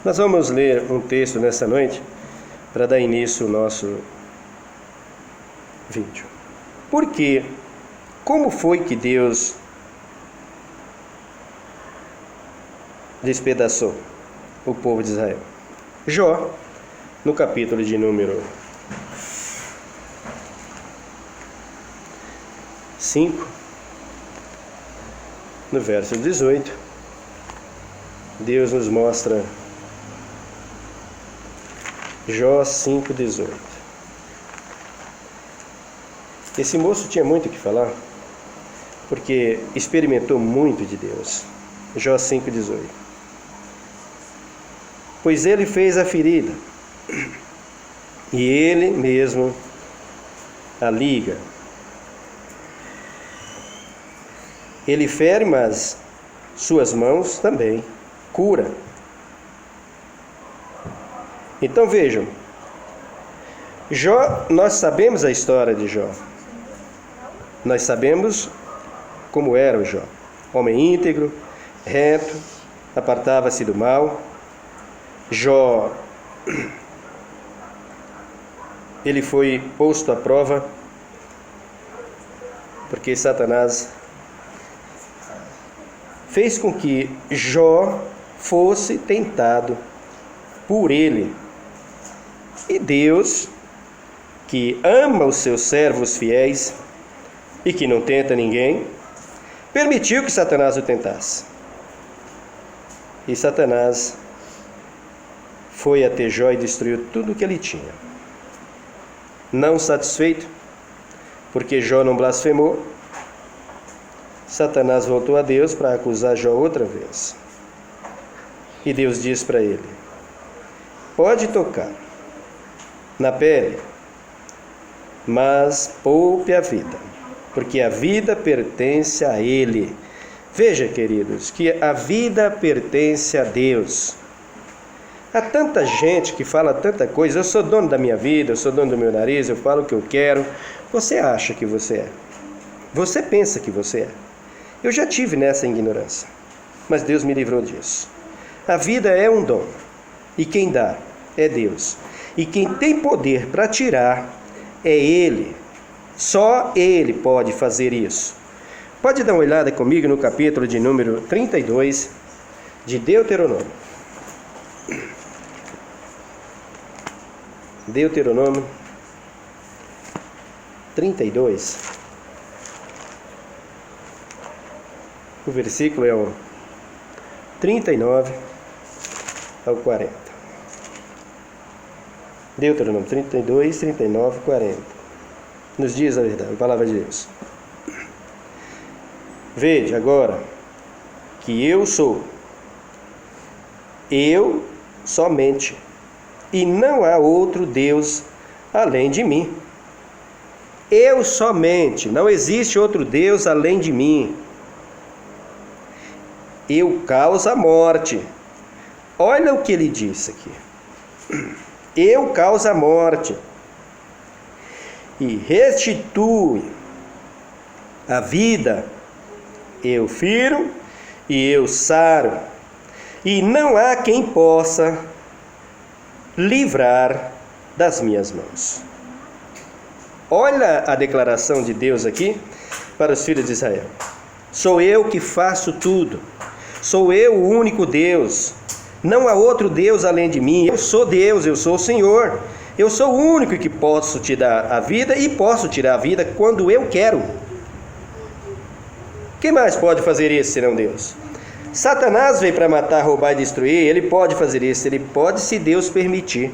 Nós vamos ler um texto nessa noite para dar início ao nosso vídeo. Por quê? Como foi que Deus despedaçou o povo de Israel? Jó, no capítulo de número 5, no verso 18, Deus nos mostra Jó 5,18. Esse moço tinha muito o que falar, porque experimentou muito de Deus. Jó 5,18. Pois ele fez a ferida, e ele mesmo a liga. Ele fere, mas suas mãos também cura. Então vejam, Jó, nós sabemos a história de Jó. Nós sabemos como era o Jó. Homem íntegro, reto, apartava-se do mal. Jó, ele foi posto à prova porque Satanás fez com que Jó fosse tentado por ele. E Deus, que ama os seus servos fiéis e que não tenta ninguém, permitiu que Satanás o tentasse. E Satanás foi até Jó e destruiu tudo o que ele tinha. Não satisfeito, porque Jó não blasfemou, Satanás voltou a Deus para acusar Jó outra vez. E Deus diz para ele: pode tocar na pele, mas poupe a vida, porque a vida pertence a Ele. Veja, queridos, que a vida pertence a Deus. Há tanta gente que fala tanta coisa: eu sou dono da minha vida, eu sou dono do meu nariz, eu falo o que eu quero. Você acha que você é? Você pensa que você é? Eu já tive nessa ignorância, mas Deus me livrou disso. A vida é um dom, e quem dá é Deus. E quem tem poder para tirar é Ele. Só Ele pode fazer isso. Pode dar uma olhada comigo no capítulo de número 32 de Deuteronômio. Deuteronômio 32. O versículo é o 39 ao 40. Deuteronômio 32, 39, 40. Nos diz a verdade, a palavra de Deus. Vede agora que eu sou, eu somente, e não há outro Deus além de mim. Eu somente, não existe outro Deus além de mim. Eu causo a morte. Olha o que ele disse aqui. Eu causo a morte e restituo a vida. Eu firo e eu saro, e não há quem possa livrar das minhas mãos. Olha a declaração de Deus aqui para os filhos de Israel. Sou eu que faço tudo. Sou eu o único Deus. Não há outro Deus além de mim. Eu sou Deus, eu sou o Senhor. Eu sou o único que posso te dar a vida e posso tirar a vida quando eu quero. Quem mais pode fazer isso senão Deus? Satanás veio para matar, roubar e destruir. Ele pode fazer isso. Ele pode, se Deus permitir.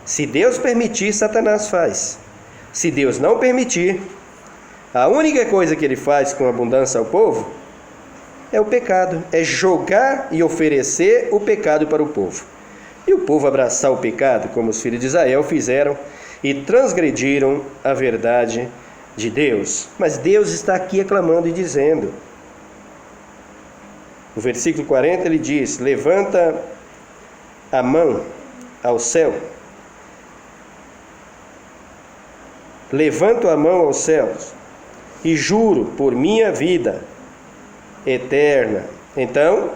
Se Deus permitir, Satanás faz. Se Deus não permitir, a única coisa que ele faz com abundância ao povo é o pecado, é jogar e oferecer o pecado para o povo. E o povo abraçar o pecado, como os filhos de Israel fizeram, e transgrediram a verdade de Deus. Mas Deus está aqui aclamando e dizendo. No versículo 40 ele diz: levanta a mão ao céu. Levanto a mão aos céus e juro por minha vida eterna. Então,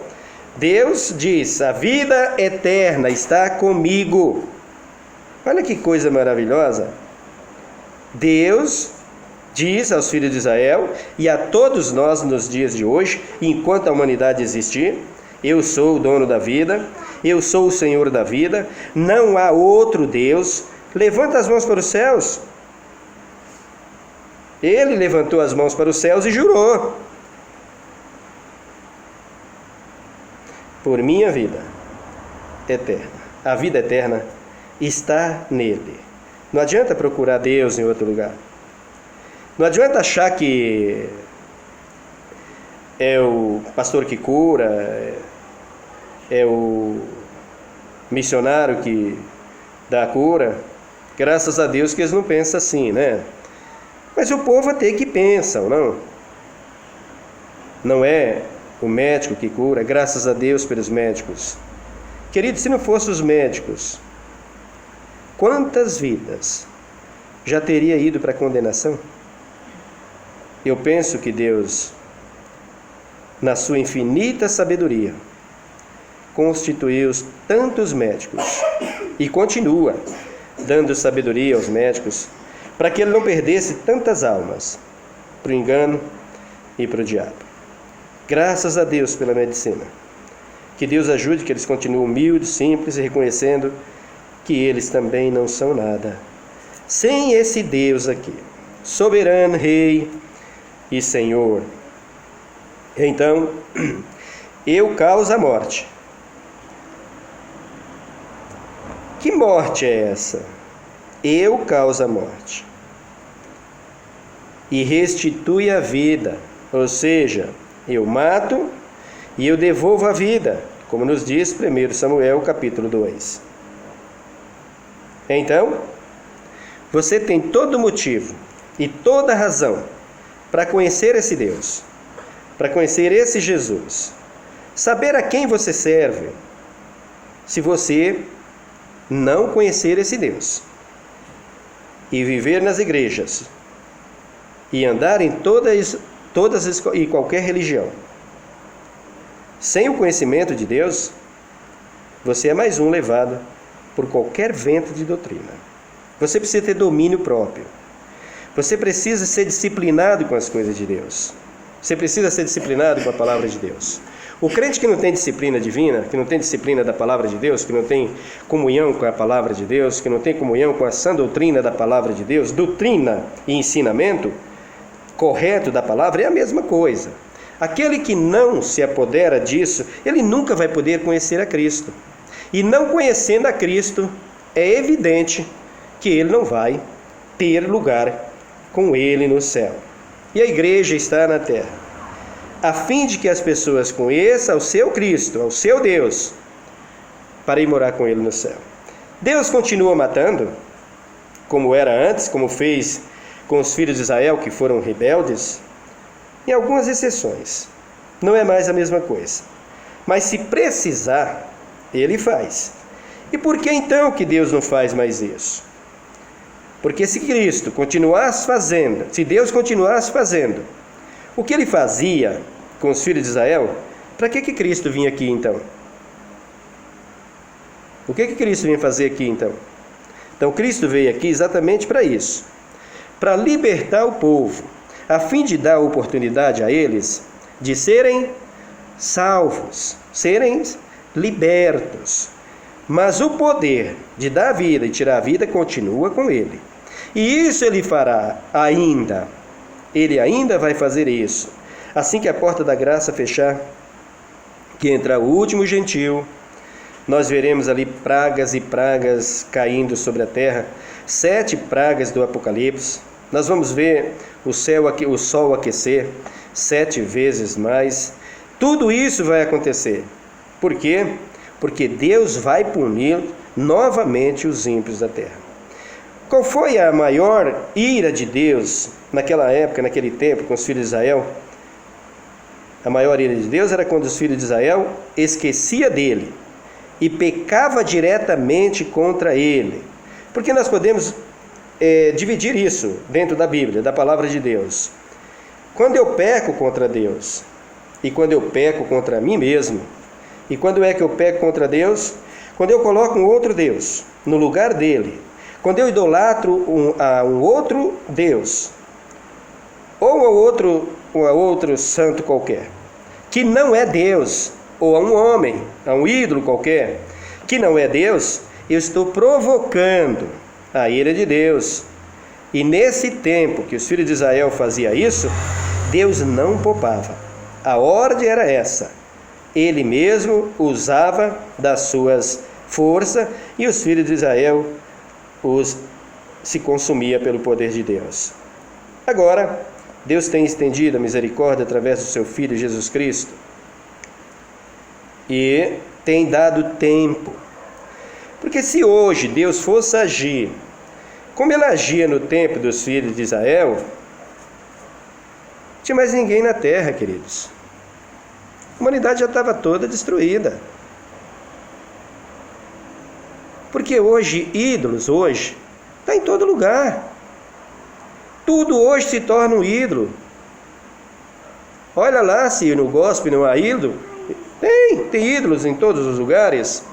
Deus diz: a vida eterna está comigo. Olha que coisa maravilhosa. Deus diz aos filhos de Israel e a todos nós nos dias de hoje, enquanto a humanidade existir: eu sou o dono da vida, eu sou o Senhor da vida, não há outro Deus. Levanta as mãos para os céus. Ele levantou as mãos para os céus e jurou: por minha vida eterna. A vida eterna está nele. Não adianta procurar Deus em outro lugar. Não adianta achar que é o pastor que cura, é o missionário que dá a cura. Graças a Deus que eles não pensam assim, né? Mas o povo até que pensam, não? Não é o médico que cura, graças a Deus pelos médicos. Querido, se não fossem os médicos, quantas vidas já teria ido para a condenação? Eu penso que Deus, na sua infinita sabedoria, constituiu tantos médicos e continua dando sabedoria aos médicos para que ele não perdesse tantas almas para o engano e para o diabo. Graças a Deus pela medicina. Que Deus ajude que eles continuem humildes, simples e reconhecendo que eles também não são nada sem esse Deus aqui, soberano, Rei e Senhor. Então, eu causo a morte. Que morte é essa? Eu causo a morte e restitui a vida, ou seja, eu mato e eu devolvo a vida, como nos diz 1 Samuel capítulo 2. Então, você tem todo motivo e toda razão para conhecer esse Deus, para conhecer esse Jesus, saber a quem você serve, se você não conhecer esse Deus e viver nas igrejas e andar em todas e qualquer religião, sem o conhecimento de Deus, você é mais um levado por qualquer vento de doutrina. Você precisa ter domínio próprio. Você precisa ser disciplinado com as coisas de Deus. Você precisa ser disciplinado com a palavra de Deus. O crente que não tem disciplina divina, que não tem disciplina da palavra de Deus, que não tem comunhão com a palavra de Deus, que não tem comunhão com a sã doutrina da palavra de Deus, doutrina e ensinamento correto da palavra, é a mesma coisa. Aquele que não se apodera disso, ele nunca vai poder conhecer a Cristo. E não conhecendo a Cristo, é evidente que ele não vai ter lugar com ele no céu. E a igreja está na terra, a fim de que as pessoas conheçam ao seu Cristo, ao seu Deus, para ir morar com ele no céu. Deus continua matando, como era antes, como fez com os filhos de Israel que foram rebeldes, em algumas exceções. Não é mais a mesma coisa. Mas se precisar, ele faz. E por que então que Deus não faz mais isso? Porque se Cristo continuasse fazendo, se Deus continuasse fazendo o que ele fazia com os filhos de Israel, para que Cristo vinha aqui então? O que Cristo vinha fazer aqui então? Então Cristo veio aqui exatamente para isso, para libertar o povo, a fim de dar oportunidade a eles de serem salvos, serem libertos. Mas o poder de dar vida e tirar a vida continua com ele. E isso ele fará ainda. Ele ainda vai fazer isso. Assim que a porta da graça fechar, que entrar o último gentil, nós veremos ali pragas e pragas caindo sobre a terra, 7 pragas do Apocalipse. Nós vamos ver o sol aquecer 7 vezes mais. Tudo isso vai acontecer. Por quê? Porque Deus vai punir novamente os ímpios da terra. Qual foi a maior ira de Deus naquela época, naquele tempo, com os filhos de Israel? A maior ira de Deus era quando os filhos de Israel esquecia dele e pecava diretamente contra ele. Porque nós podemos dividir isso dentro da Bíblia, da palavra de Deus. Quando eu peco contra Deus e quando eu peco contra mim mesmo, E quando é que eu peco contra Deus? Quando eu coloco um outro Deus no lugar dele. Quando eu idolatro a um outro Deus. Ou a outro santo qualquer. Que não é Deus. Ou a um homem, a um ídolo qualquer. Que não é Deus. Eu estou provocando a ira de Deus. E nesse tempo que os filhos de Israel faziam isso, Deus não poupava. A ordem era essa. Ele mesmo usava das suas forças e os filhos de Israel se consumia pelo poder de Deus. Agora, Deus tem estendido a misericórdia através do seu Filho Jesus Cristo e tem dado tempo. Porque se hoje Deus fosse agir como ele agia no tempo dos filhos de Israel, não tinha mais ninguém na terra, queridos. A humanidade já estava toda destruída. Porque hoje, ídolos, está em todo lugar. Tudo hoje se torna um ídolo. Olha lá se no gospel não há ídolo. Tem ídolos em todos os lugares.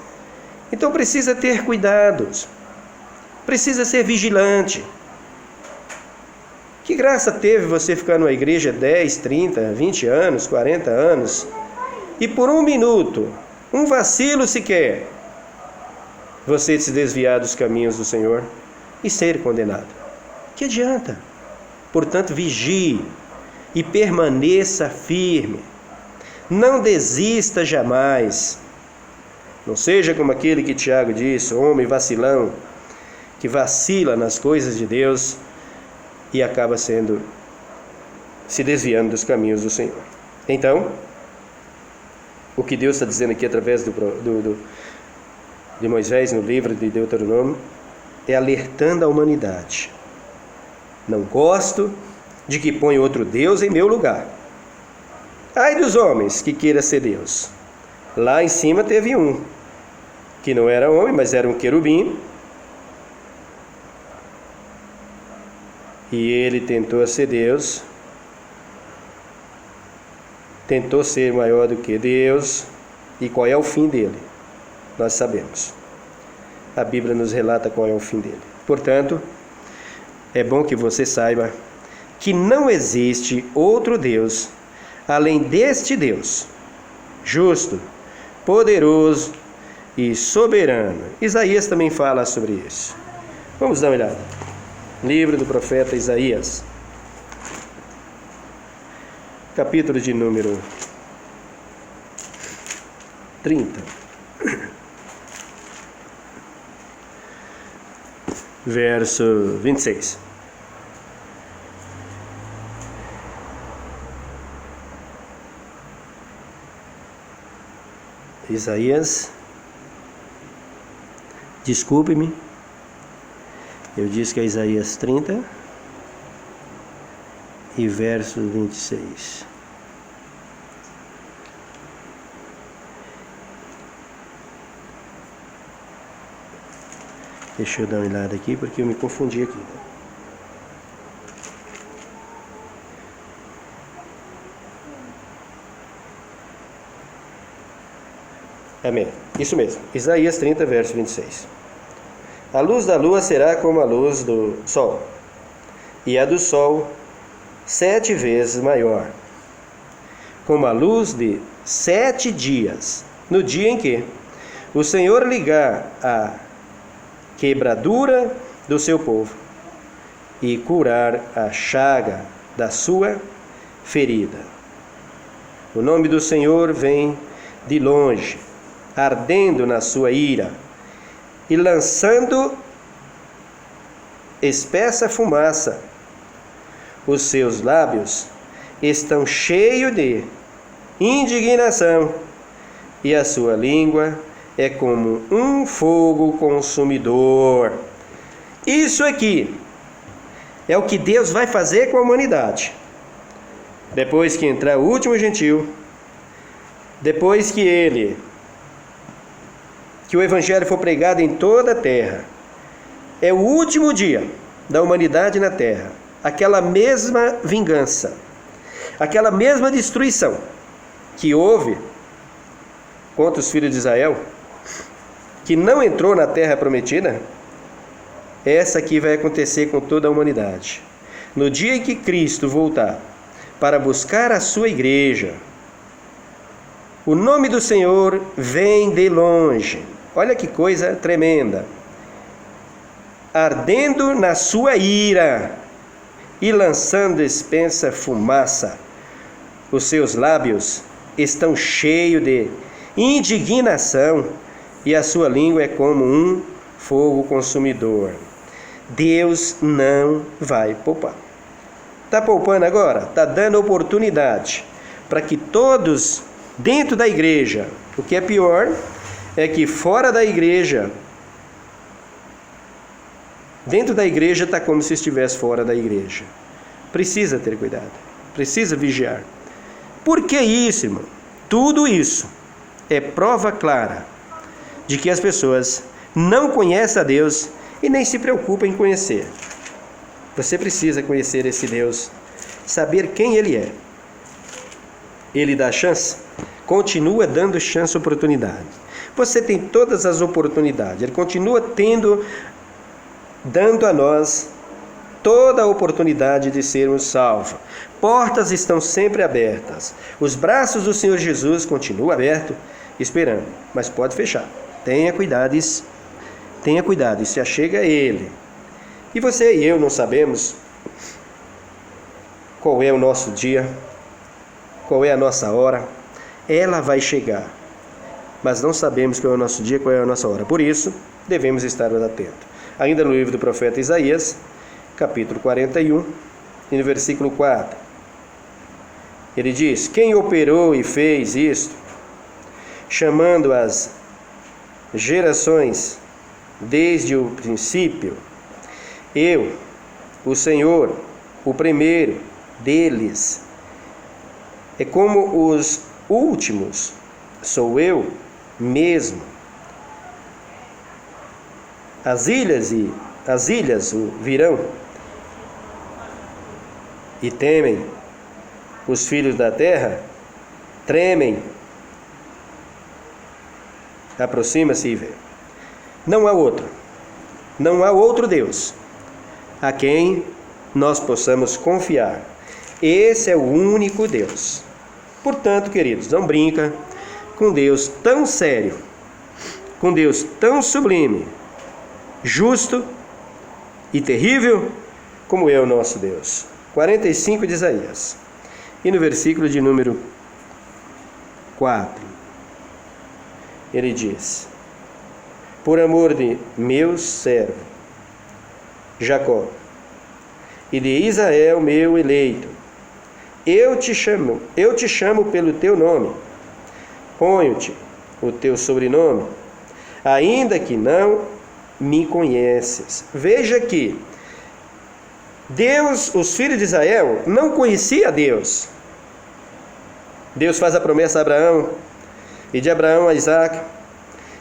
Então precisa ter cuidados. Precisa ser vigilante. Que graça teve você ficar numa igreja 10, 30, 20 anos, 40 anos, e por um minuto, um vacilo sequer, você se desviar dos caminhos do Senhor e ser condenado? Que adianta? Portanto, vigie e permaneça firme. Não desista jamais. Não seja como aquele que Tiago disse, homem vacilão, que vacila nas coisas de Deus e acaba se desviando dos caminhos do Senhor. Então, o que Deus está dizendo aqui através de Moisés no livro de Deuteronômio é alertando a humanidade. Não gosto de que ponha outro Deus em meu lugar. Ai dos homens que queira ser Deus. Lá em cima teve um, que não era homem, mas era um querubim. E ele tentou ser Deus, tentou ser maior do que Deus. E qual é o fim dele? Nós sabemos. A Bíblia nos relata qual é o fim dele. Portanto, é bom que você saiba que não existe outro Deus além deste Deus, justo, poderoso e soberano. Isaías também fala sobre isso. Vamos dar uma olhada. Livro do profeta Isaías, capítulo de número 30, verso 26. Isaías, desculpe-me, eu disse que é Isaías 30 e verso 26. Deixa eu dar uma olhada aqui porque eu me confundi aqui. Amém. Isso mesmo. Isaías 30, verso 26. A luz da lua será como a luz do sol, e a do sol 7 vezes maior, como a luz de 7 dias, no dia em que o Senhor ligar a quebradura do seu povo e curar a chaga da sua ferida. O nome do Senhor vem de longe, ardendo na sua ira e lançando espessa fumaça. Os seus lábios estão cheios de indignação e a sua língua é como um fogo consumidor. Isso aqui é o que Deus vai fazer com a humanidade. Depois que entrar o último gentil, depois que o evangelho for pregado em toda a terra, é o último dia da humanidade na terra. Aquela mesma vingança, aquela mesma destruição que houve contra os filhos de Israel, que não entrou na terra prometida, essa aqui vai acontecer com toda a humanidade. No dia em que Cristo voltar para buscar a sua igreja, o nome do Senhor vem de longe. Olha que coisa tremenda. Ardendo na sua ira e lançando expensa fumaça. Os seus lábios estão cheios de indignação e a sua língua é como um fogo consumidor. Deus não vai poupar. Está poupando agora? Está dando oportunidade para que todos dentro da igreja, o que é pior é que fora da igreja, dentro da igreja está como se estivesse fora da igreja. Precisa ter cuidado, precisa vigiar. Por que isso, irmão? Tudo isso é prova clara de que as pessoas não conhecem a Deus e nem se preocupam em conhecer. Você precisa conhecer esse Deus, saber quem Ele é. Ele dá chance, continua dando chance, oportunidade. Você tem todas as oportunidades, Ele continua dando a nós toda a oportunidade de sermos salvos. Portas estão sempre abertas. Os braços do Senhor Jesus continuam abertos, esperando, mas pode fechar. Tenha cuidado, se achega a Ele. E você e eu não sabemos qual é o nosso dia, qual é a nossa hora. Ela vai chegar, mas não sabemos qual é o nosso dia, qual é a nossa hora. Por isso, devemos estar atentos. Ainda no livro do profeta Isaías, capítulo 41, e no versículo 4, ele diz: quem operou e fez isto, chamando as gerações desde o princípio, eu, o Senhor, o primeiro deles, é como os últimos, sou eu mesmo. As ilhas o virão e temem, os filhos da terra tremem. Aproxima-se e vê. Não há outro Deus a quem nós possamos confiar. Esse é o único Deus. Portanto, queridos, não brinca com Deus tão sério, com Deus tão sublime, justo e terrível como é o nosso Deus. 45 de Isaías. E no versículo de número 4, ele diz: por amor de meu servo Jacó e de Israel meu eleito, eu te chamo pelo teu nome, ponho-te o teu sobrenome, ainda que não me conheces. Veja que Deus, os filhos de Israel, não conheciam a Deus. Deus faz a promessa a Abraão, e de Abraão a Isaac,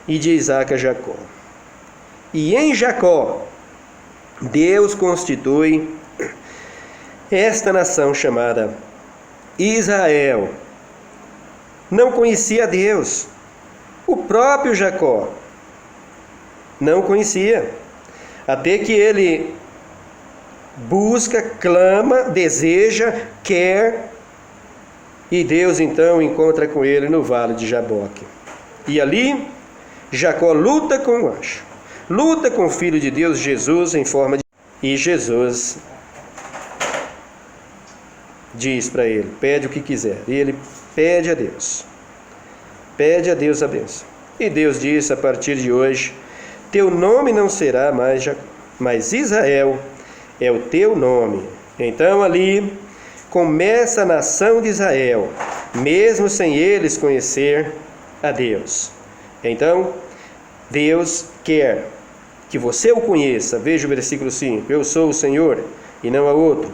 e de Isaac a Jacó. E em Jacó, Deus constitui esta nação chamada Israel. Não conhecia Deus. O próprio Jacó não conhecia. Até que ele busca, clama, deseja, quer, e Deus então encontra com ele no vale de Jaboque. E ali Jacó luta com o anjo, luta com o Filho de Deus, Jesus, em forma de... E Jesus diz para ele, pede o que quiser. E ele pede a Deus a bênção. E Deus diz, a partir de hoje, teu nome não será mais Jacó, mas Israel é o teu nome. Então ali começa a nação de Israel, mesmo sem eles conhecer a Deus. Então, Deus quer que você o conheça. Veja o versículo 5. Eu sou o Senhor e não há outro.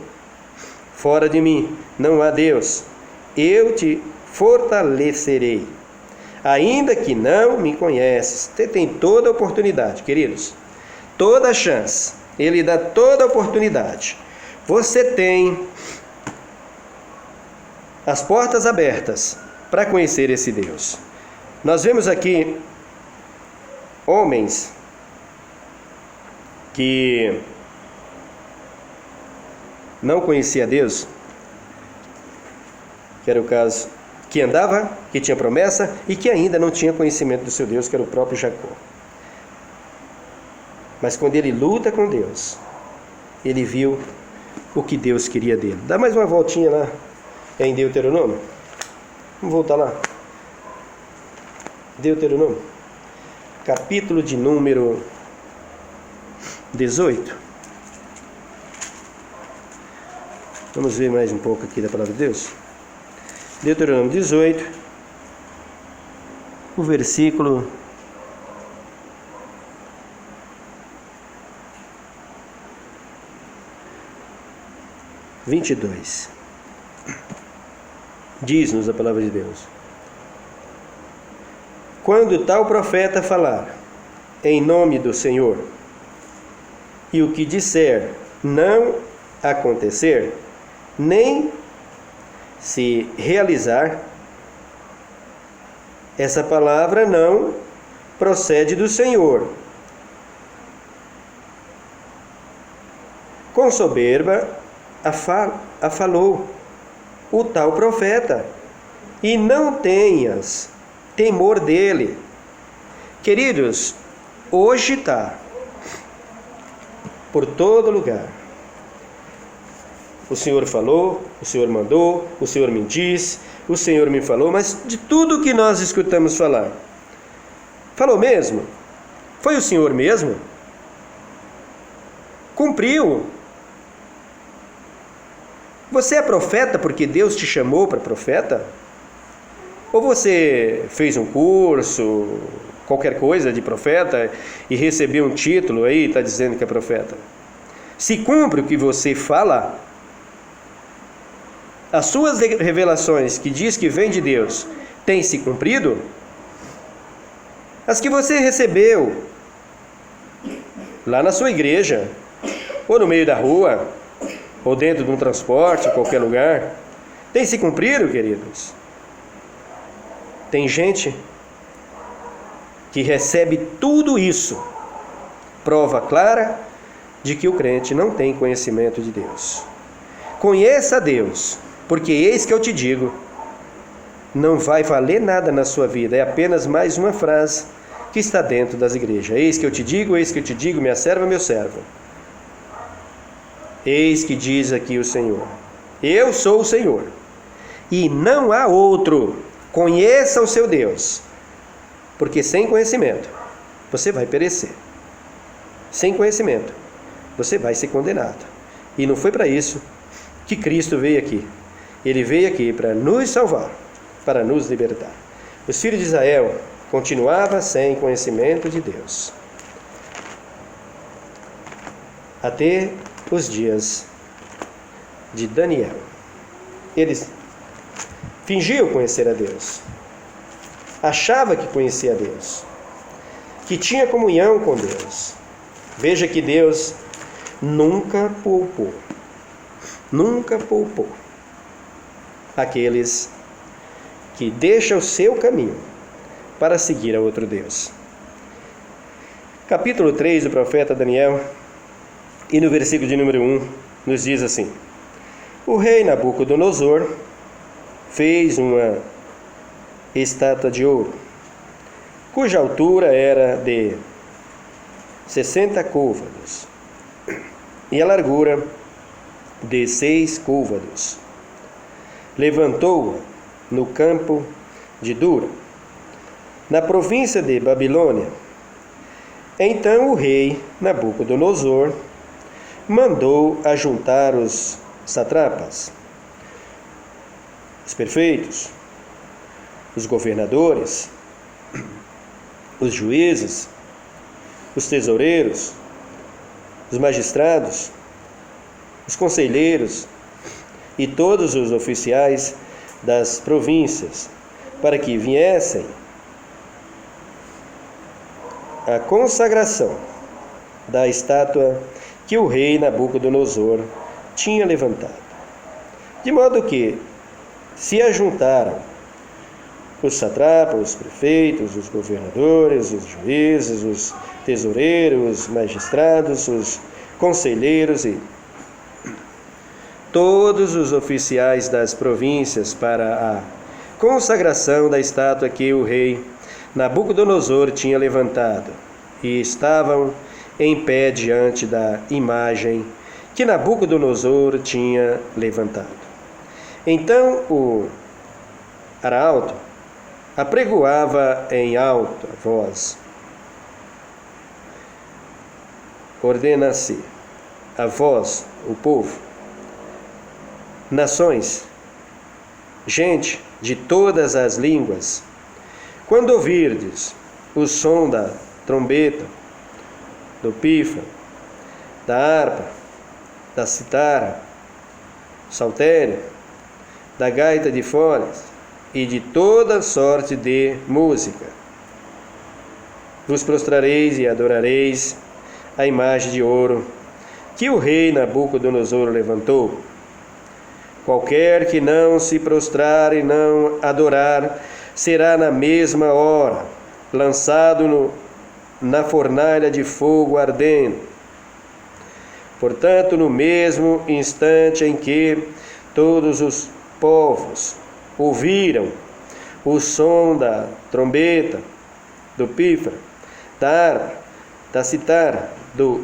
Fora de mim não há Deus. Eu te fortalecerei, ainda que não me conheces. Você tem toda a oportunidade, queridos. Toda a chance. Ele dá toda a oportunidade. Você tem as portas abertas para conhecer esse Deus. Nós vemos aqui homens que não conhecia Deus, que era o caso, que andava, que tinha promessa e que ainda não tinha conhecimento do seu Deus, que era o próprio Jacó. Mas quando ele luta com Deus, ele viu o que Deus queria dele. Dá mais uma voltinha lá em Deuteronômio. Vamos voltar lá. Deuteronômio, capítulo de número 18. Vamos ver mais um pouco aqui da palavra de Deus. Deuteronômio 18, o versículo 22. Diz-nos a palavra de Deus: quando tal profeta falar em nome do Senhor, e o que disser não acontecer, nem se realizar, essa palavra não procede do Senhor. Com soberba a falou o tal profeta, e não tenhas temor dele. Queridos, hoje está por todo lugar. O Senhor falou, o Senhor mandou, o Senhor me disse, o Senhor me falou, mas de tudo que nós escutamos falar, falou mesmo? Foi o Senhor mesmo? Cumpriu? Você é profeta porque Deus te chamou para profeta? Ou você fez um curso, qualquer coisa de profeta, e recebeu um título aí e está dizendo que é profeta? Se cumpre o que você fala, as suas revelações que diz que vem de Deus, têm se cumprido? As que você recebeu lá na sua igreja, ou no meio da rua, ou dentro de um transporte, em qualquer lugar, tem se cumprido, queridos? Tem gente que recebe tudo isso, prova clara de que o crente não tem conhecimento de Deus. Conheça a Deus, porque eis que eu te digo, não vai valer nada na sua vida, é apenas mais uma frase que está dentro das igrejas. Eis que eu te digo, minha serva, meu servo. Eis que diz aqui o Senhor: eu sou o Senhor, e não há outro. Conheça o seu Deus, porque sem conhecimento você vai perecer. Sem conhecimento você vai ser condenado. E não foi para isso que Cristo veio aqui. Ele veio aqui para nos salvar, para nos libertar. Os filhos de Israel continuavam sem conhecimento de Deus, até os dias de Daniel. Eles fingiam conhecer a Deus, achava que conhecia a Deus, que tinha comunhão com Deus. Veja que Deus nunca poupou aqueles que deixam o seu caminho para seguir a outro Deus. Capítulo 3 do profeta Daniel, e no versículo de número 1, nos diz assim: o rei Nabucodonosor fez uma estátua de ouro, cuja altura era de 60 côvados e a largura de 6 côvados. Levantou-a no campo de Dura, na província de Babilônia. Então o rei Nabucodonosor mandou ajuntar os satrapas, os prefeitos, os governadores, os juízes, os tesoureiros, os magistrados, os conselheiros e todos os oficiais das províncias, para que viessem à consagração da estátua que o rei Nabucodonosor tinha levantado. De modo que se ajuntaram os satrapas, os prefeitos, os governadores, os juízes, os tesoureiros, os magistrados, os conselheiros e todos os oficiais das províncias para a consagração da estátua que o rei Nabucodonosor tinha levantado, e estavam em pé diante da imagem que Nabucodonosor tinha levantado. Então o arauto apregoava em alta voz: ordena-se a vós, o povo, nações, gente de todas as línguas, quando ouvirdes o som da trombeta, do pífano, da harpa, da citara, saltério, da gaita de foles e de toda sorte de música, vos prostrareis e adorareis a imagem de ouro que o rei Nabucodonosor levantou. Qualquer que não se prostrar e não adorar será na mesma hora lançado na fornalha de fogo ardendo. Portanto, no mesmo instante em que todos os povos ouviram o som da trombeta, do pífano, da harpa, da citara, do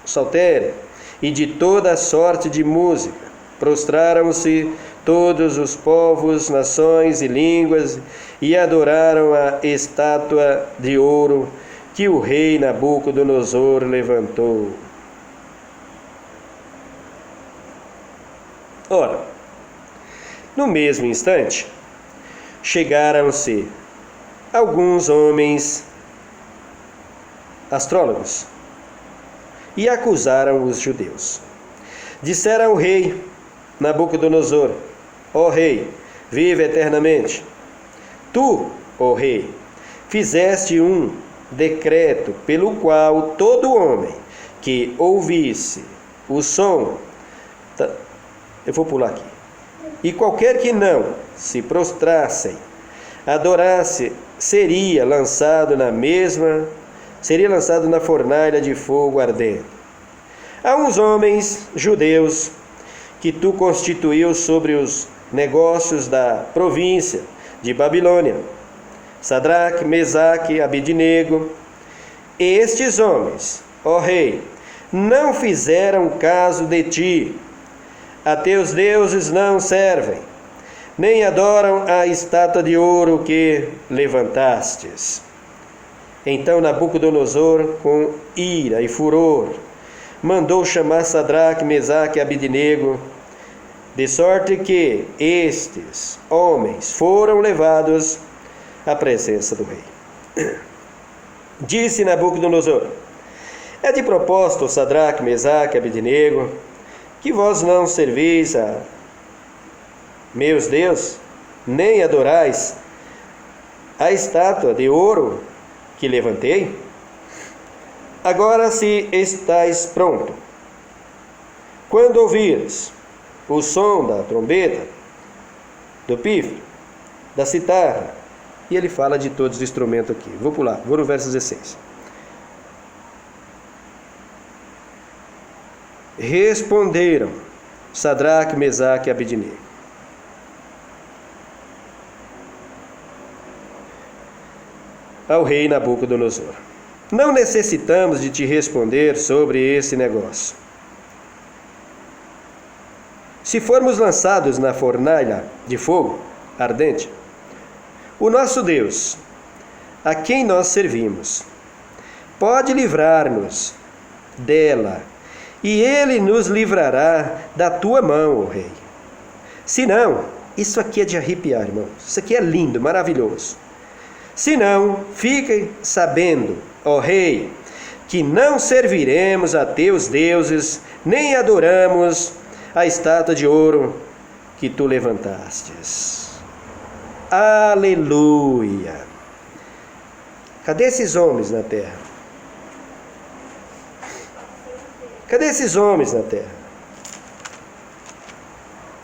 saltério e de toda sorte de música, prostraram-se todos os povos, nações e línguas e adoraram a estátua de ouro que o rei Nabucodonosor levantou. Ora, no mesmo instante, chegaram-se alguns homens astrólogos e acusaram os judeus. Disseram ao rei Nabucodonosor: ó rei, vive eternamente. Tu, ó rei, fizeste um decreto pelo qual todo homem que ouvisse o som, eu vou pular aqui, e qualquer que não se prostrasse, adorasse, seria lançado na fornalha de fogo ardente. Há uns homens judeus que tu constituiu sobre os negócios da província de Babilônia, Sadraque, Mesaque e Abednego. Estes homens, ó rei, não fizeram caso de ti. A teus deuses não servem, nem adoram a estátua de ouro que levantastes. Então Nabucodonosor, com ira e furor, mandou chamar Sadraque, Mesaque e Abednego, de sorte que estes homens foram levados à presença do rei. Disse Nabucodonosor: é de propósito, Sadraque, Mesaque e Abednego, que vós não servis a meus deuses, nem adorais a estátua de ouro que levantei? Agora, se estáis pronto, quando ouvires o som da trombeta, do pífano, da citara, e ele fala de todos os instrumentos aqui. Vou pular, vou no verso 16. Responderam Sadraque, Mesaque e Abednego: ao rei Nabucodonosor: não necessitamos de te responder sobre esse negócio. Se formos lançados na fornalha de fogo ardente, o nosso Deus, a quem nós servimos, pode livrar-nos dela, e ele nos livrará da tua mão, ó rei. Se não, isso aqui é de arrepiar, irmão. Isso aqui é lindo, maravilhoso. Se não, fiquem sabendo, ó rei, que não serviremos a teus deuses, nem adoramos a estátua de ouro que tu levantastes. Aleluia! Cadê esses homens na terra? Cadê esses homens na terra?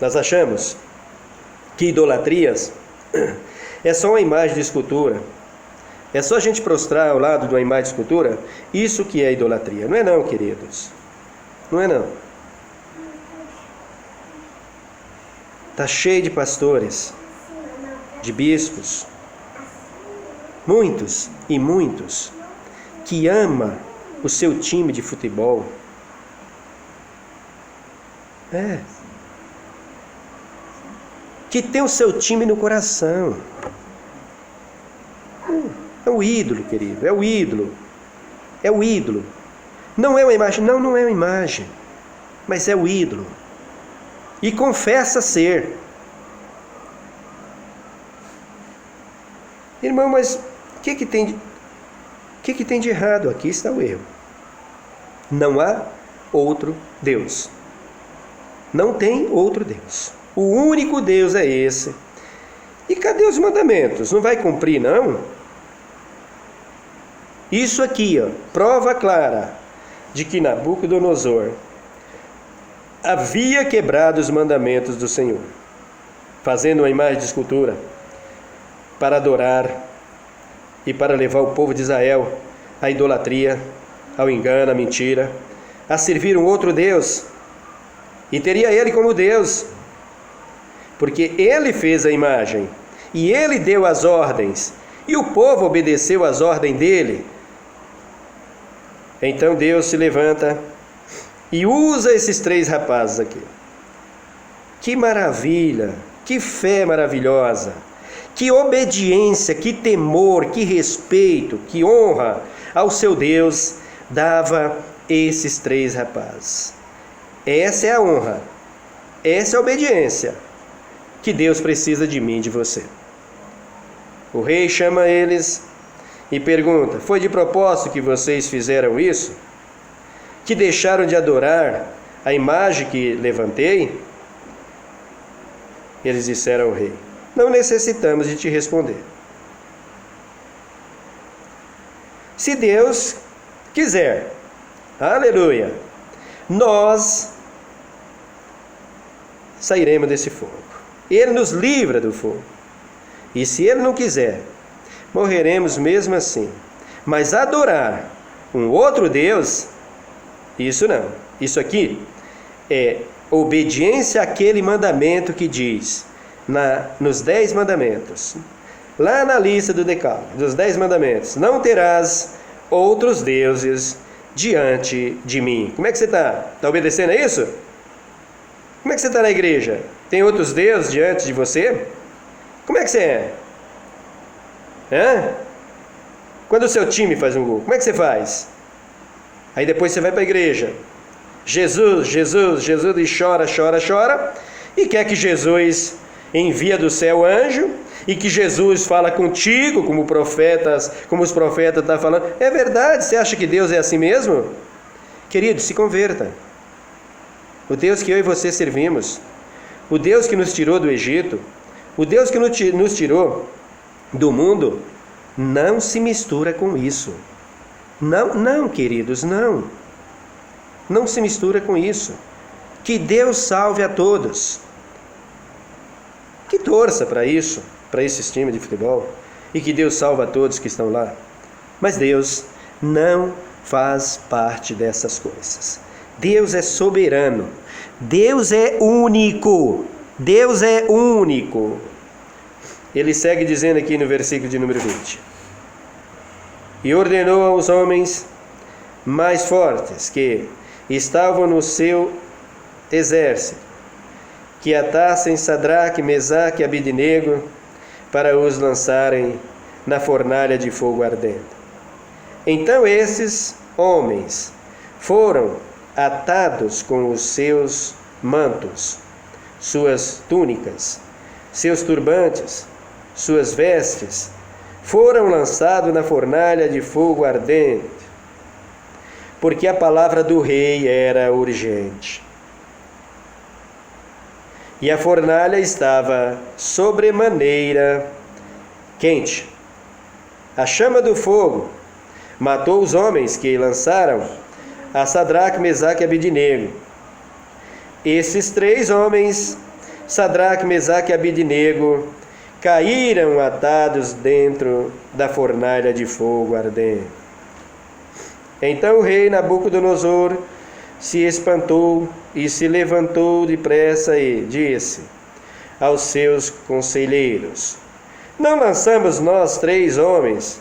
Nós achamos que idolatrias É só uma imagem de escultura. É só a gente prostrar ao lado de uma imagem de escultura? Isso que é idolatria. Não é não, queridos. Não é não. Está cheio de pastores, de bispos, muitos e muitos, que ama o seu time de futebol. Que tem o seu time no coração. É o ídolo, querido, é o ídolo. É o ídolo. Não é uma imagem, não é uma imagem, mas é o ídolo. E confessa ser. Irmão, mas o que tem de errado? Aqui está o erro. Não há outro Deus. Não tem outro Deus. O único Deus é esse. E cadê os mandamentos? Não vai cumprir, não? Isso aqui, prova clara de que Nabucodonosor havia quebrado os mandamentos do Senhor, fazendo uma imagem de escultura para adorar e para levar o povo de Israel à idolatria, ao engano, à mentira, a servir um outro Deus, e teria ele como Deus, porque ele fez a imagem, e ele deu as ordens, e o povo obedeceu às ordens dele. Então Deus se levanta e usa esses 3 rapazes aqui. Que maravilha, que fé maravilhosa, que obediência, que temor, que respeito, que honra ao seu Deus dava esses 3 rapazes. Essa é a honra, essa é a obediência que Deus precisa de mim e de você. O rei chama eles e pergunta: foi de propósito que vocês fizeram isso? Que deixaram de adorar a imagem que levantei? Eles disseram ao rei: não necessitamos de te responder. Se Deus quiser, aleluia, nós sairemos desse fogo. Ele nos livra do fogo. E se Ele não quiser, morreremos mesmo assim. Mas adorar um outro Deus, isso não. Isso aqui é obediência àquele mandamento que diz, nos 10 mandamentos, lá na lista do Decálogo, dos 10 mandamentos: não terás outros deuses diante de mim. Como é que você está? Está obedecendo a isso? Como é que você está na igreja? Tem outros deuses diante de você? Como é que você é? Quando o seu time faz um gol, como é que você faz? Aí depois você vai para a igreja. Jesus, Jesus, Jesus, e chora, chora, chora, e quer que Jesus envia do céu anjo, e que Jesus fala contigo, como os profetas estão falando. É verdade? Você acha que Deus é assim mesmo? Querido, se converta. O Deus que eu e você servimos, o Deus que nos tirou do Egito, o Deus que nos tirou do mundo, não se mistura com isso. Não, queridos, não. Não se mistura com isso. Que Deus salve a todos. Que torça para isso, para esse time de futebol, e que Deus salve a todos que estão lá. Mas Deus não faz parte dessas coisas. Deus é soberano. Deus é único. Deus é único. Ele segue dizendo aqui no versículo de número 20: e ordenou aos homens mais fortes que estavam no seu exército que atassem Sadraque, Mesaque e Abidnego para os lançarem na fornalha de fogo ardente. Então esses homens foram atados com os seus mantos, suas túnicas, seus turbantes, suas vestes, foram lançados na fornalha de fogo ardente, porque a palavra do rei era urgente. E a fornalha estava sobremaneira quente. A chama do fogo matou os homens que lançaram a Sadraque, Mesaque e Abidnego. Esses 3 homens, Sadraque, Mesaque e Abidnego, caíram atados dentro da fornalha de fogo ardente. Então o rei Nabucodonosor se espantou e se levantou depressa e disse aos seus conselheiros: não lançamos nós 3 homens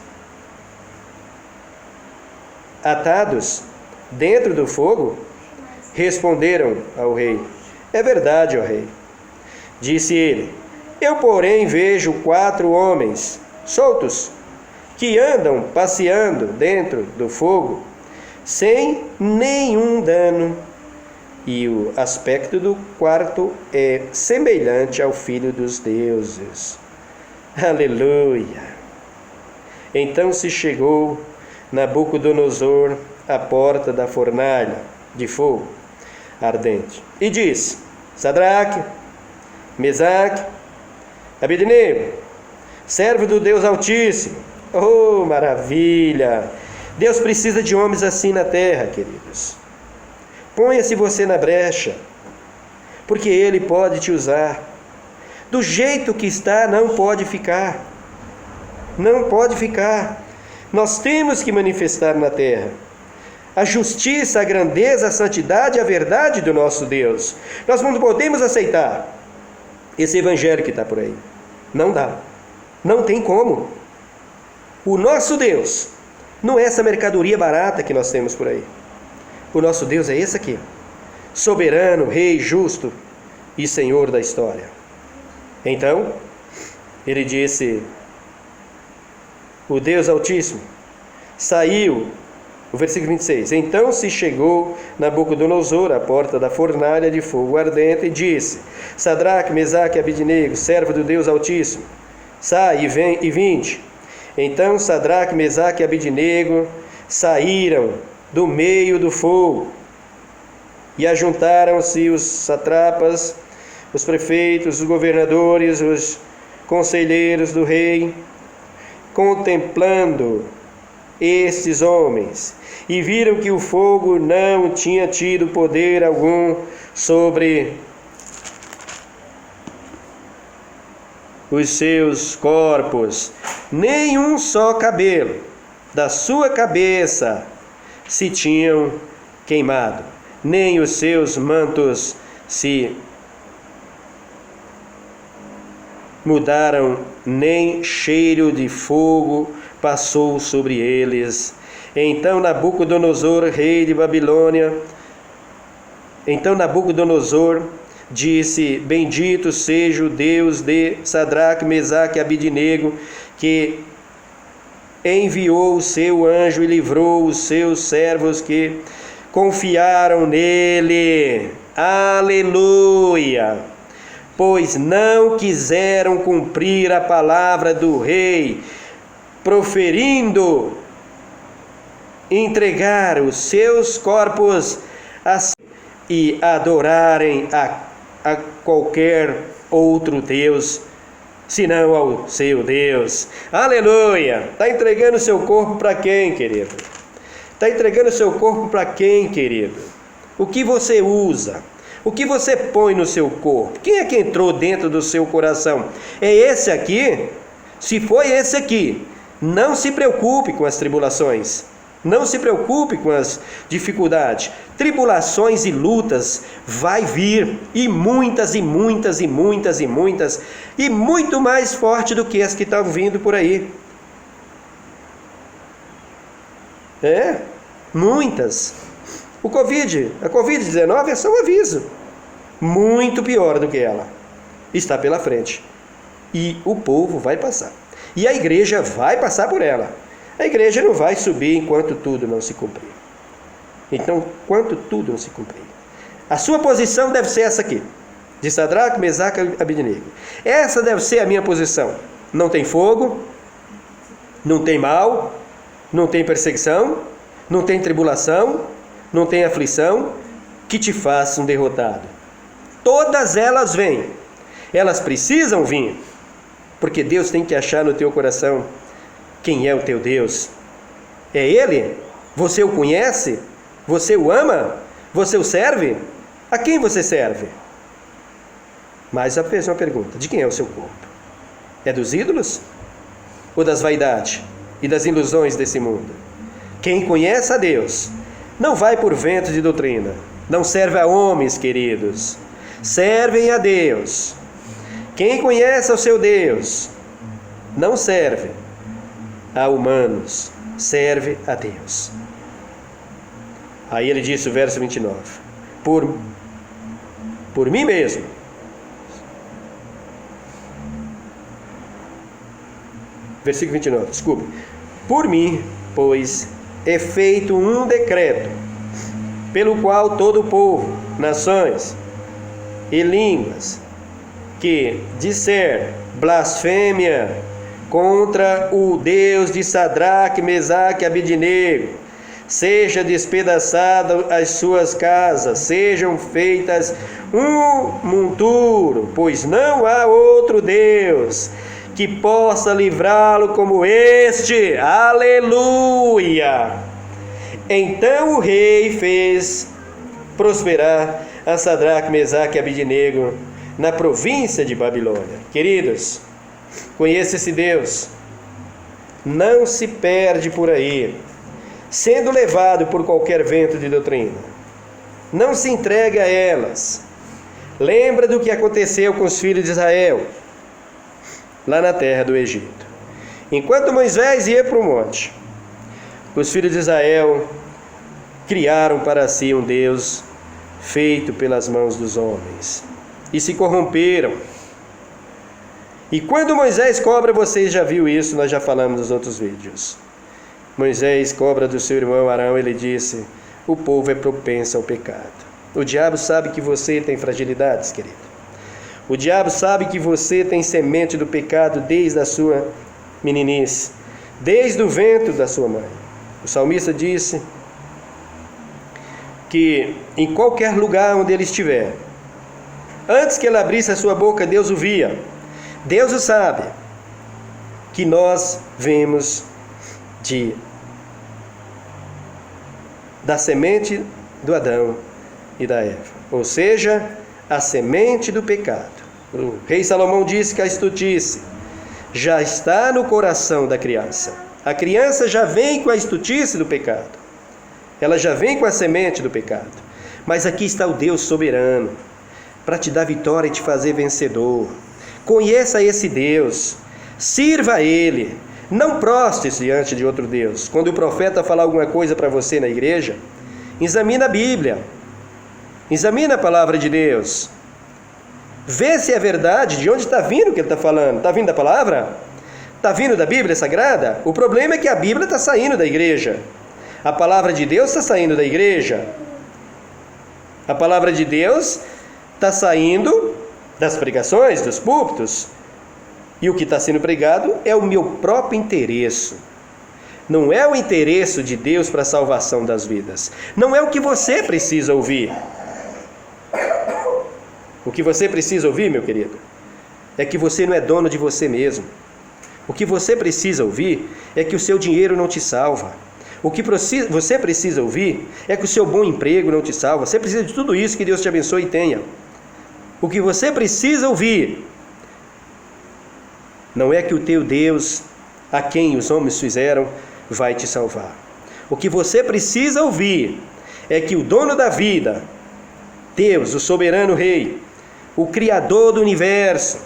atados dentro do fogo? Responderam ao rei: é verdade, ó rei. Disse ele: eu, porém, vejo 4 homens soltos que andam passeando dentro do fogo sem nenhum dano, e o aspecto do quarto é semelhante ao Filho dos deuses. Aleluia! Então se chegou Nabucodonosor à porta da fornalha de fogo ardente e disse: Sadraque, Mesaque, Abednego, servo do Deus Altíssimo. Oh, maravilha! Deus precisa de homens assim na terra, queridos. Ponha-se você na brecha, porque Ele pode te usar. Do jeito que está, não pode ficar. Não pode ficar. Nós temos que manifestar na terra a justiça, a grandeza, a santidade e a verdade do nosso Deus. Nós não podemos aceitar esse evangelho que está por aí. Não dá. Não tem como. O nosso Deus não é essa mercadoria barata que nós temos por aí. O nosso Deus é esse aqui: soberano, rei, justo e Senhor da história. Então, ele disse: o Deus Altíssimo saiu. O versículo 26. Então se chegou Nabucodonosor à porta da fornalha de fogo ardente e disse: Sadraque, Mesaque e Abednego, servo do Deus Altíssimo, sai e vinde. Então Sadraque, Mesaque e Abednego saíram do meio do fogo, e ajuntaram-se os satrapas, os prefeitos, os governadores, os conselheiros do rei, contemplando estes homens, e viram que o fogo não tinha tido poder algum sobre os seus corpos, nem um só cabelo da sua cabeça se tinham queimado, nem os seus mantos se mudaram, nem cheiro de fogo passou sobre eles. Então Nabucodonosor, rei de Babilônia, disse: bendito seja o Deus de Sadraque, Mesaque e Abednego, que enviou o seu anjo e livrou os seus servos que confiaram nele. Aleluia! Pois não quiseram cumprir a palavra do rei, proferindo entregar os seus corpos e adorarem a qualquer outro Deus, senão ao seu Deus. Aleluia! Está entregando seu corpo para quem, querido? Está entregando seu corpo para quem, querido? O que você usa? O que você põe no seu corpo? Quem é que entrou dentro do seu coração? É esse aqui? Se foi esse aqui, não se preocupe com as tribulações. Não se preocupe com as dificuldades. Tribulações e lutas vai vir, e muitas, e muitas, e muitas, e muitas, e muito mais forte do que as que estão vindo por aí. Muitas. A Covid-19 é só um aviso. Muito pior do que ela. Está pela frente. E o povo vai passar. E a igreja vai passar por ela. A igreja não vai subir enquanto tudo não se cumprir. Então, enquanto tudo não se cumprir, a sua posição deve ser essa aqui: de Sadraque, Mesaque e Abednego. Essa deve ser a minha posição. Não tem fogo, não tem mal, não tem perseguição, não tem tribulação, não tem aflição que te façam derrotado. Todas elas vêm. Elas precisam vir, porque Deus tem que achar no teu coração quem é o teu Deus. É Ele? Você o conhece? Você o ama? Você o serve? A quem você serve? Mas eu fiz uma pergunta: de quem é o seu corpo? É dos ídolos? Ou das vaidades e das ilusões desse mundo? Quem conhece a Deus não vai por vento de doutrina, não serve a homens, queridos, servem a Deus. Quem conhece o seu Deus não serve a humanos, serve a Deus. Aí ele disse o verso 29, por mim mesmo, versículo 29, desculpe, por mim, pois, é feito um decreto, pelo qual todo o povo, nações e línguas, que disser blasfêmia contra o Deus de Sadraque, Mesaque e Abednego, seja despedaçado as suas casas, sejam feitas um monturo, pois não há outro Deus que possa livrá-lo como este. Aleluia! Então o rei fez prosperar a Sadraque, Mesaque e Abednego na província de Babilônia. Queridos, conheça esse Deus, não se perde por aí, sendo levado por qualquer vento de doutrina. Não se entregue a elas. Lembra do que aconteceu com os filhos de Israel, lá na terra do Egito. Enquanto Moisés ia para o monte, os filhos de Israel criaram para si um Deus feito pelas mãos dos homens e se corromperam. E quando Moisés cobra, vocês já viu isso, nós já falamos nos outros vídeos. Moisés cobra do seu irmão Arão, ele disse: o povo é propenso ao pecado. O diabo sabe que você tem fragilidades, querido. O diabo sabe que você tem semente do pecado desde a sua meninice, desde o ventre da sua mãe. O salmista disse que em qualquer lugar onde ele estiver, antes que ele abrisse a sua boca, Deus o via. Deus o sabe, que nós vemos da semente do Adão e da Eva, ou seja, a semente do pecado. O rei Salomão disse que a estultice já está no coração da criança. A criança já vem com a estultice do pecado, ela já vem com a semente do pecado. Mas aqui está o Deus soberano para te dar vitória e te fazer vencedor. Conheça esse Deus, sirva a Ele, não prostre-se diante de outro Deus. Quando o profeta falar alguma coisa para você na igreja, examina a Bíblia, examina a palavra de Deus, vê se é verdade, de onde está vindo o que ele está falando. Está vindo da palavra? Está vindo da Bíblia Sagrada? O problema é que a Bíblia está saindo da igreja, a palavra de Deus está saindo da igreja, a palavra de Deus está saindo das pregações, dos púlpitos, e o que está sendo pregado é o meu próprio interesse. Não é o interesse de Deus para a salvação das vidas. Não é o que você precisa ouvir. O que você precisa ouvir, meu querido, é que você não é dono de você mesmo. O que você precisa ouvir é que o seu dinheiro não te salva. O que você precisa ouvir é que o seu bom emprego não te salva. Você precisa de tudo isso, que Deus te abençoe e tenha. O que você precisa ouvir não é que o teu Deus, a quem os homens fizeram, vai te salvar. O que você precisa ouvir é que o dono da vida, Deus, o soberano Rei, o Criador do universo,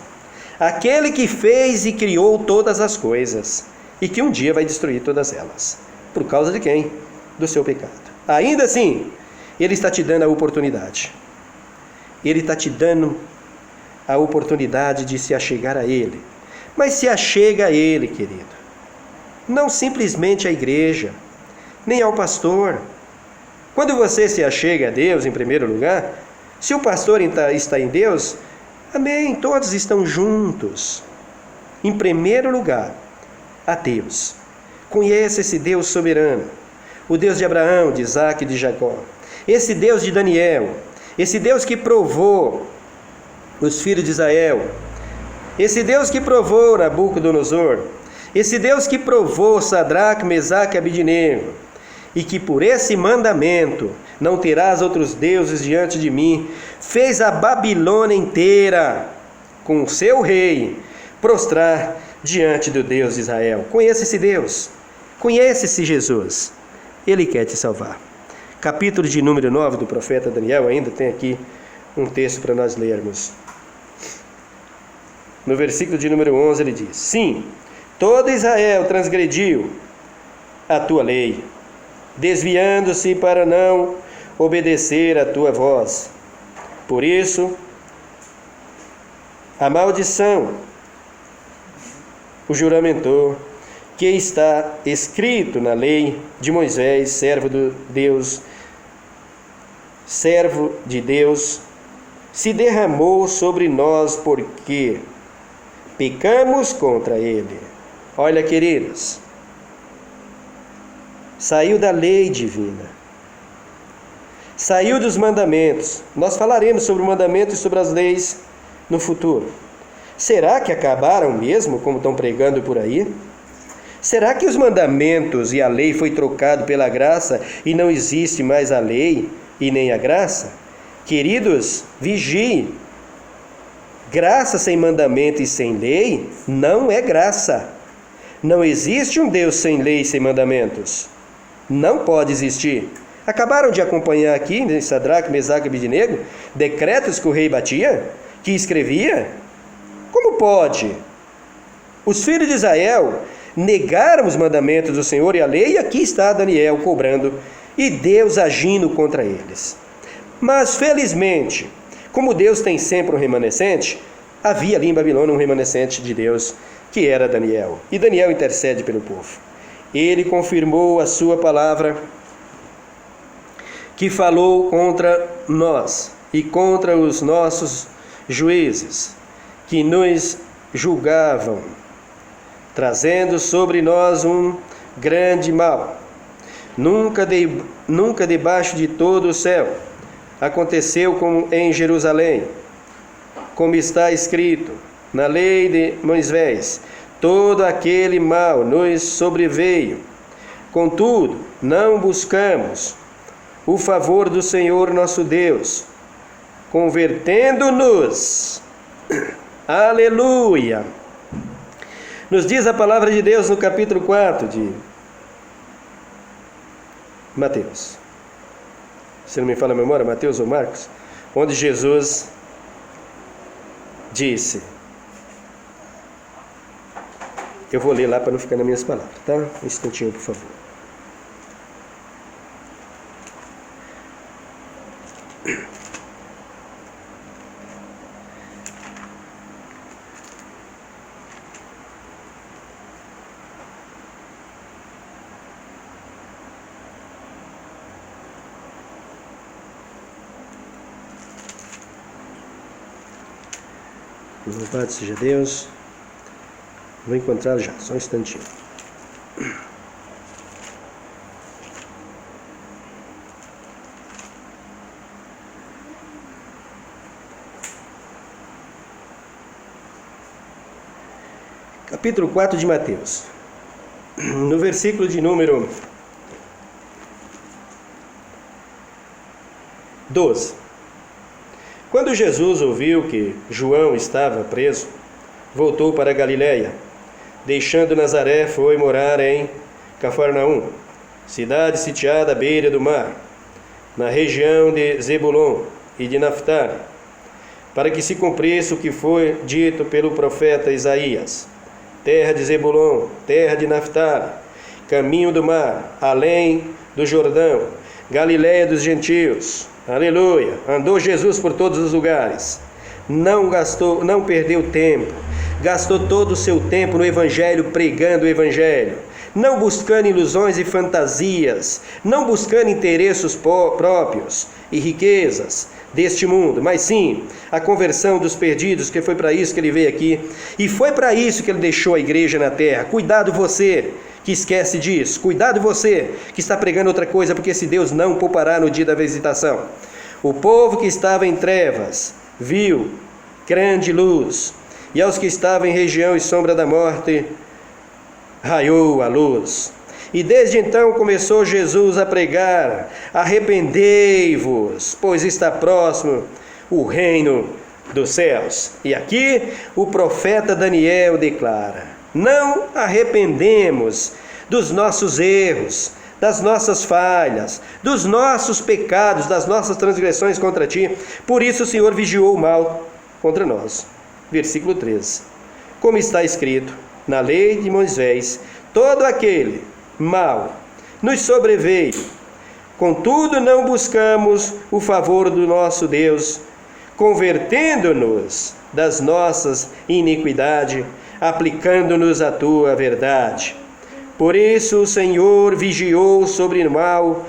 aquele que fez e criou todas as coisas, e que um dia vai destruir todas elas. Por causa de quem? Do seu pecado. Ainda assim, Ele está te dando a oportunidade. Ele está te dando a oportunidade de se achegar a Ele. Mas se achega a Ele, querido. Não simplesmente à igreja, nem ao pastor. Quando você se achega a Deus, em primeiro lugar, se o pastor está em Deus, amém, todos estão juntos. Em primeiro lugar, a Deus. Conheça esse Deus soberano, o Deus de Abraão, de Isaac e de Jacó. Esse Deus de Daniel, esse Deus que provou os filhos de Israel, esse Deus que provou Nabucodonosor, esse Deus que provou Sadraque, Mesaque e Abednego, e que por esse mandamento, não terás outros deuses diante de mim, fez a Babilônia inteira com o seu rei, prostrar diante do Deus de Israel. Conheça esse Deus, conhece esse Jesus, Ele quer te salvar. Capítulo de número 9 do profeta Daniel, ainda tem aqui um texto para nós lermos. No versículo de número 11 ele diz: sim, todo Israel transgrediu a tua lei, desviando-se para não obedecer a tua voz. Por isso, a maldição o juramentou, que está escrito na lei de Moisés, servo de Deus, se derramou sobre nós porque pecamos contra ele. Olha, queridos, saiu da lei divina, saiu dos mandamentos. Nós falaremos sobre o mandamento e sobre as leis no futuro. Será que acabaram mesmo, como estão pregando por aí? Será que os mandamentos e a lei foi trocado pela graça e não existe mais a lei e nem a graça? Queridos, vigiem. Graça sem mandamento e sem lei não é graça. Não existe um Deus sem lei e sem mandamentos. Não pode existir. Acabaram de acompanhar aqui, em Sadraque, Mesaque e Abednego, decretos que o rei batia, que escrevia. Como pode? Os filhos de Israel negaram os mandamentos do Senhor e a lei, e aqui está Daniel cobrando, e Deus agindo contra eles. Mas, felizmente, como Deus tem sempre um remanescente, havia ali em Babilônia um remanescente de Deus, que era Daniel. E Daniel intercede pelo povo. Ele confirmou a sua palavra, que falou contra nós e contra os nossos juízes, que nos julgavam, trazendo sobre nós um grande mal. Nunca debaixo de todo o céu aconteceu como em Jerusalém, como está escrito na lei de Moisés, todo aquele mal nos sobreveio. Contudo, não buscamos o favor do Senhor nosso Deus, convertendo-nos. Aleluia! Nos diz a palavra de Deus no capítulo 4 de Mateus. Se não me falha a memória, Mateus ou Marcos, onde Jesus disse, eu vou ler lá para não ficar nas minhas palavras, tá? Um instantinho, por favor. Louvado seja Deus. Vou encontrar já, só um instantinho. Capítulo 4 de Mateus. No versículo de número 12. Quando Jesus ouviu que João estava preso, voltou para Galiléia. Deixando Nazaré, foi morar em Cafarnaum, cidade sitiada à beira do mar, na região de Zebulon e de Naftali, para que se cumprisse o que foi dito pelo profeta Isaías: terra de Zebulon, terra de Naftali, caminho do mar, além do Jordão, Galiléia dos gentios. Aleluia! Andou Jesus por todos os lugares, não perdeu tempo, gastou todo o seu tempo no Evangelho, pregando o Evangelho, não buscando ilusões e fantasias, não buscando interesses próprios e riquezas deste mundo, mas sim a conversão dos perdidos, que foi para isso que ele veio aqui, e foi para isso que ele deixou a igreja na terra. Cuidado você que esquece disso, cuidado você que está pregando outra coisa, porque esse Deus não poupará no dia da visitação. O povo que estava em trevas viu grande luz, e aos que estavam em região e sombra da morte raiou a luz. E desde então começou Jesus a pregar: arrependei-vos, pois está próximo o reino dos céus. E aqui o profeta Daniel declara: não arrependemos dos nossos erros, das nossas falhas, dos nossos pecados, das nossas transgressões contra ti. Por isso o Senhor vigiou o mal contra nós. Versículo 13. Como está escrito na lei de Moisés: todo aquele mal nos sobreveio. Contudo, não buscamos o favor do nosso Deus, convertendo-nos das nossas iniquidades, aplicando-nos a tua verdade. Por isso o Senhor vigiou sobre o mal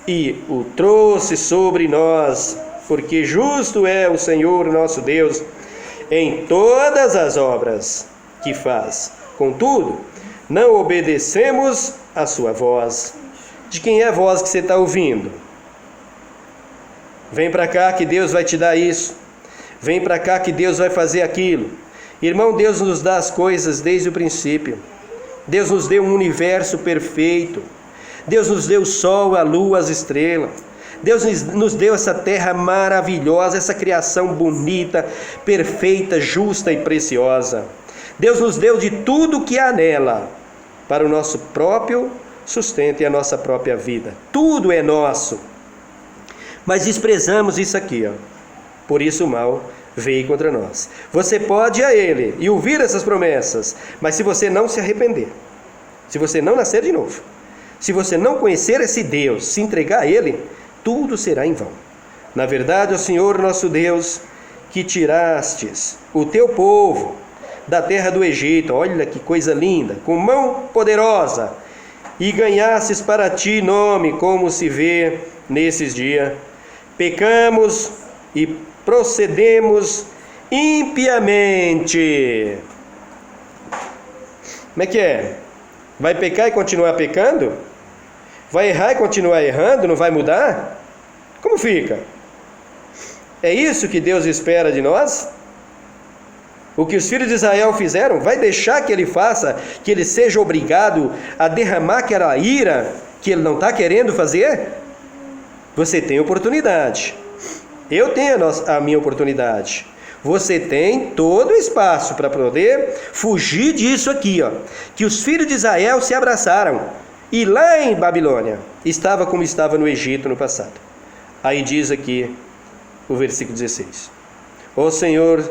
e o trouxe sobre nós, porque justo é o Senhor nosso Deus em todas as obras que faz. Contudo, não obedecemos a sua voz. De quem é a voz que você está ouvindo? Vem para cá que Deus vai te dar isso. Vem para cá que Deus vai fazer aquilo. Irmão, Deus nos dá as coisas desde o princípio. Deus nos deu um universo perfeito. Deus nos deu o sol, a lua, as estrelas. Deus nos deu essa terra maravilhosa, essa criação bonita, perfeita, justa e preciosa. Deus nos deu de tudo que há nela para o nosso próprio sustento e a nossa própria vida. Tudo é nosso. Mas desprezamos isso aqui, ó. Por isso o mal veio contra nós. Você pode ir a Ele e ouvir essas promessas, mas se você não se arrepender, se você não nascer de novo, se você não conhecer esse Deus, se entregar a Ele, tudo será em vão. Na verdade, o Senhor nosso Deus, que tirastes o teu povo da terra do Egito, olha que coisa linda, com mão poderosa, e ganhastes para ti nome, como se vê nesses dias. Pecamos e procedemos impiamente. Como é que é? Vai pecar e continuar pecando? Vai errar e continuar errando? Não vai mudar? Como fica? É isso que Deus espera de nós? O que os filhos de Israel fizeram? Vai deixar que ele faça, que ele seja obrigado a derramar aquela ira que ele não está querendo fazer? Você tem oportunidade. Eu tenho a minha oportunidade. Você tem todo o espaço para poder fugir disso aqui, ó. Que os filhos de Israel se abraçaram. E lá em Babilônia, estava como estava no Egito no passado. Aí diz aqui o versículo 16. Ó Senhor,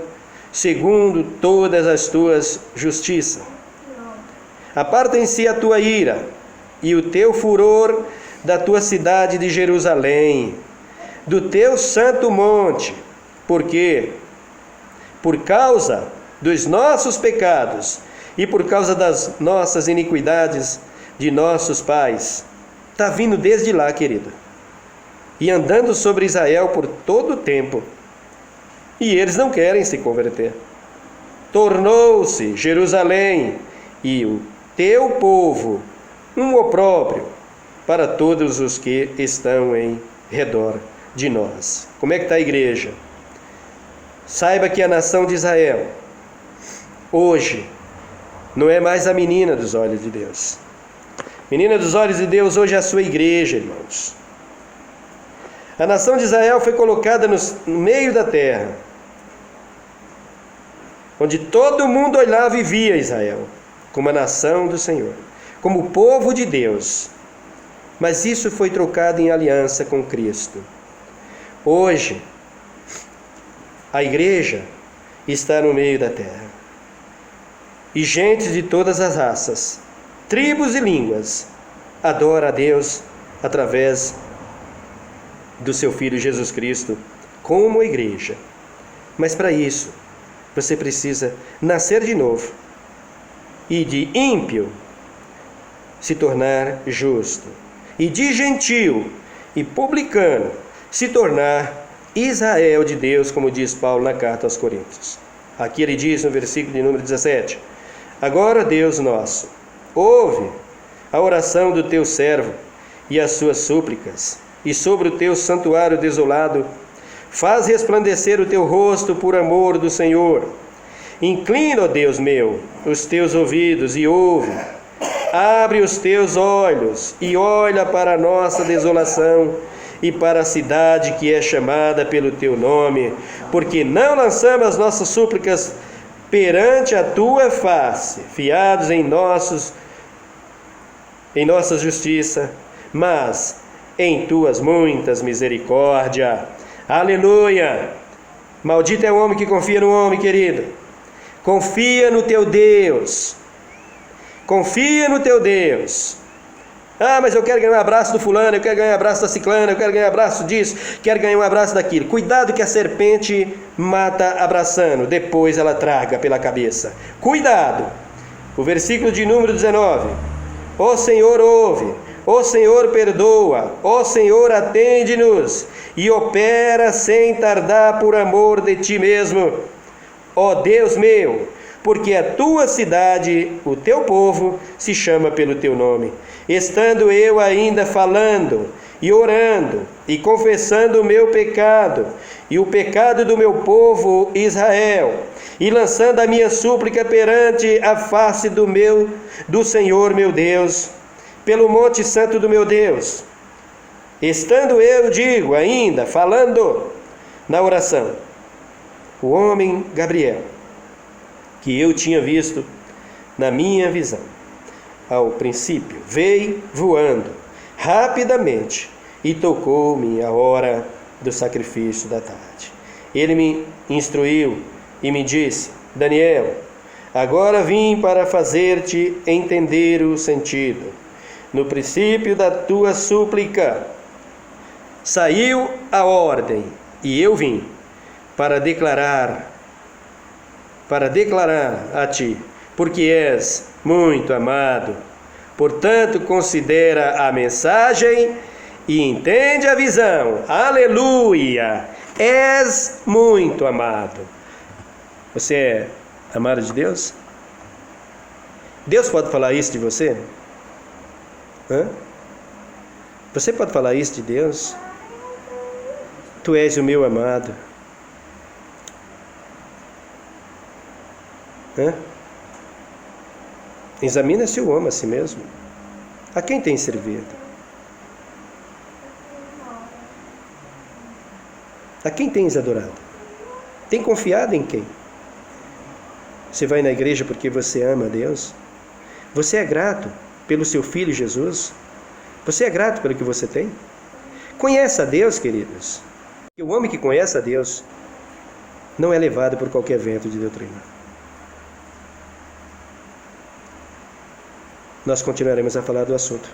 segundo todas as tuas justiças, aparta em si a tua ira e o teu furor da tua cidade de Jerusalém, do teu santo monte, porque por causa dos nossos pecados e por causa das nossas iniquidades de nossos pais, está vindo desde lá, querido, e andando sobre Israel por todo o tempo, e eles não querem se converter. Tornou-se Jerusalém e o teu povo um opróbrio para todos os que estão em redor de nós. Como é que está a igreja? Saiba que a nação de Israel hoje não é mais a menina dos olhos de Deus. Menina dos olhos de Deus hoje é a sua igreja, irmãos. A nação de Israel foi colocada no meio da terra, onde todo mundo olhava e via Israel como a nação do Senhor, como o povo de Deus. Mas isso foi trocado em aliança com Cristo. Hoje, a igreja está no meio da terra. E gente de todas as raças, tribos e línguas adora a Deus através do seu Filho Jesus Cristo como igreja. Mas para isso, você precisa nascer de novo e de ímpio se tornar justo, e de gentil e publicano se tornar Israel de Deus, como diz Paulo na carta aos Coríntios. Aqui ele diz no versículo de número 17: agora, Deus nosso, ouve a oração do teu servo e as suas súplicas, e sobre o teu santuário desolado faz resplandecer o teu rosto por amor do Senhor. Inclina, ó Deus meu, os teus ouvidos e ouve. Abre os teus olhos e olha para a nossa desolação e para a cidade que é chamada pelo teu nome, porque não lançamos as nossas súplicas perante a tua face, fiados em nossa justiça, mas em tuas muitas misericórdias. Aleluia! Maldito é o homem que confia no homem, querido. Confia no teu Deus. Confia no teu Deus. Ah, mas eu quero ganhar um abraço do fulano, eu quero ganhar um abraço da ciclana, eu quero ganhar um abraço disso, quero ganhar um abraço daquilo. Cuidado que a serpente mata abraçando, depois ela traga pela cabeça. Cuidado! O versículo de número 19. Ó Senhor, ouve. Ó Senhor, perdoa. Ó Senhor, atende-nos. E opera sem tardar por amor de ti mesmo. Ó Deus meu, porque a tua cidade, o teu povo, se chama pelo teu nome. Estando eu ainda falando e orando e confessando o meu pecado e o pecado do meu povo Israel, e lançando a minha súplica perante a face do Senhor meu Deus, pelo monte santo do meu Deus. Estando eu, digo, ainda falando na oração, o homem Gabriel, que eu tinha visto na minha visão, ao princípio, veio voando rapidamente e tocou-me a hora do sacrifício da tarde. Ele me instruiu e me disse: Daniel, agora vim para fazer-te entender o sentido. No princípio da tua súplica saiu a ordem, e eu vim para declarar a ti, porque és muito amado. Portanto, considera a mensagem e entende a visão. Aleluia! És muito amado. Você é amado de Deus? Deus pode falar isso de você? Você pode falar isso de Deus? Tu és o meu amado. Examina-se o homem a si mesmo. A quem tem servido? A quem tens adorado? Tem confiado em quem? Você vai na igreja porque você ama a Deus? Você é grato pelo seu Filho Jesus? Você é grato pelo que você tem? Conhece a Deus, queridos? O homem que conhece a Deus não é levado por qualquer vento de doutrina. Nós continuaremos a falar do assunto.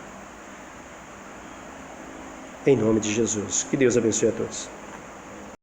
Em nome de Jesus. Que Deus abençoe a todos.